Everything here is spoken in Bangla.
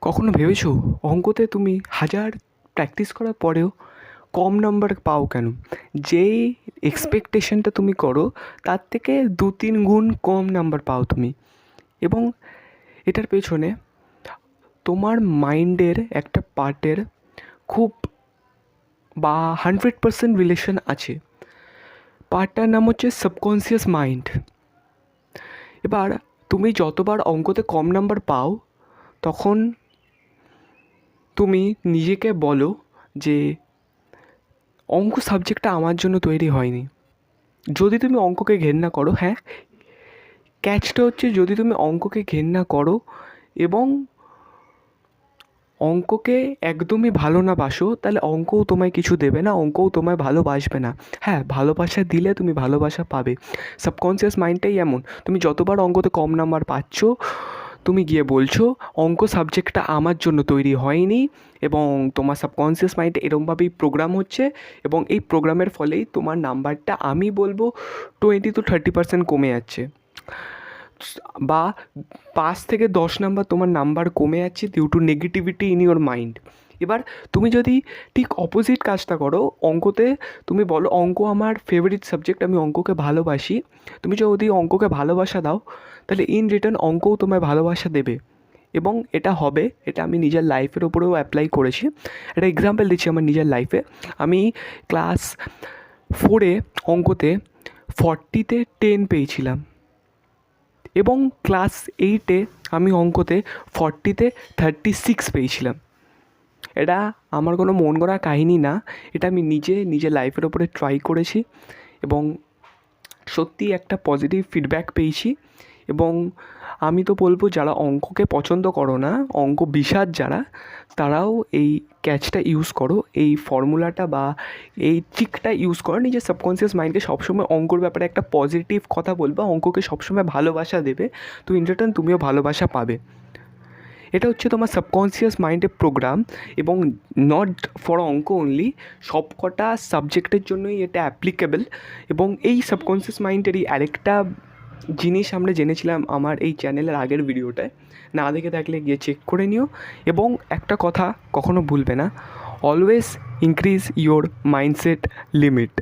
কখনো ভেবেছো অঙ্কতে তুমি হাজার প্র্যাকটিস করার পরেও কম নাম্বার পাও কেন? যেই এক্সপেকটেশনটা তুমি করো তার থেকে 2-3 গুণ কম নাম্বার পাও তুমি। এবং এটার পেছনে তোমার মাইন্ডের একটা পার্টের খুব 100% রিলেশন আছে। পার্টটার নাম হচ্ছে সাবকনসিয়াস মাইন্ড। এবার তুমি যতবার অঙ্কতে কম নাম্বার পাও তখন তুমি নিজেকে বলো যে অঙ্ক সাবজেক্টটা আমার জন্য তৈরি হয়নি। যদি তুমি অঙ্ককে ঘেন্না করো, হ্যাঁ, ক্যাচটা হচ্ছে যদি তুমি অঙ্ককে ঘেন্না করো এবং অঙ্ককে একদমই ভালো না বাসো, তাহলে অঙ্কও তোমায় কিছু দেবে না, অঙ্কও তোমায় ভালোবাসবে না। হ্যাঁ, ভালোবাসা দিলে তুমি ভালোবাসা পাবে। সাবকনসিয়াস মাইন্ডটাই এমন, তুমি যতবার অঙ্কতে কম নাম্বার পাচ্ছ তুমি গিয়ে বলছো অঙ্ক সাবজেক্টটা আমার জন্য তৈরি হয়নি, এবং তোমার সাবকনসিয়াস মাইন্ডে এরমভাবেই প্রোগ্রাম হচ্ছে, এবং এই প্রোগ্রামের ফলেই তোমার নাম্বারটা আমি বলবো 20-30% কমে যাচ্ছে, বা 5 থেকে 10 নাম্বার তোমার নাম্বার কমে যাচ্ছে due to negativity in your mind. এবার তুমি যদি ঠিক অপোজিট কাজটা করো, অঙ্কতে তুমি বলো অঙ্ক আমার ফেভারিট সাবজেক্ট, আমি অঙ্ককে ভালোবাসি, তুমি যদি অঙ্ককে ভালোবাসা দাও তাহলে ইন রিটার্ন অঙ্কও তোমায় ভালোবাসা দেবে। এবং এটা হবে, এটা আমি নিজের লাইফের ওপরেও অ্যাপ্লাই করেছি। একটা এক্সাম্পল দিচ্ছি আমার নিজের লাইফে। আমি ক্লাস 4-এ অঙ্কতে 40-তে 10 পেয়েছিলাম, এবং ক্লাস 8-এ আমি অঙ্কতে 40-তে 36 পেয়েছিলাম। এটা আমার কোনো মন গড়া কাহিনী না, এটা আমি নিজের লাইফের ওপরে ট্রাই করেছি এবং সত্যিই একটা পজিটিভ ফিডব্যাক পেয়েছি। এবং আমি তো বলবো যারা অঙ্ককে পছন্দ করো না, অঙ্ক বিশারদ যারা, তারাও এই ক্যাচটা ইউজ করো, এই ফর্মুলাটা বা এই ট্রিকটা ইউজ করো। নিজের সাবকনসিয়াস মাইন্ডকে সবসময় অঙ্কর ব্যাপারে একটা পজিটিভ কথা বলবে, অঙ্ককে সবসময় ভালোবাসা দেবে, তো ইন রিটার্ন তুমিও ভালোবাসা পাবে। এটা হচ্ছে তোমার সাবকনসিয়াস মাইন্ডের প্রোগ্রাম, এবং নট ফর অঙ্ক অনলি, সব কটা সাবজেক্টের জন্যই এটা অ্যাপ্লিকেবল। এবং এই সাবকনসিয়াস মাইন্ডেরই আরেকটা জিনিস আমরা জেনেছিলাম আমার এই চ্যানেলের আগের ভিডিওটায়, না দেখে থাকলে গিয়ে চেক করে নিও। এবং একটা কথা কখনো ভুলবে না, always increase your mindset limit.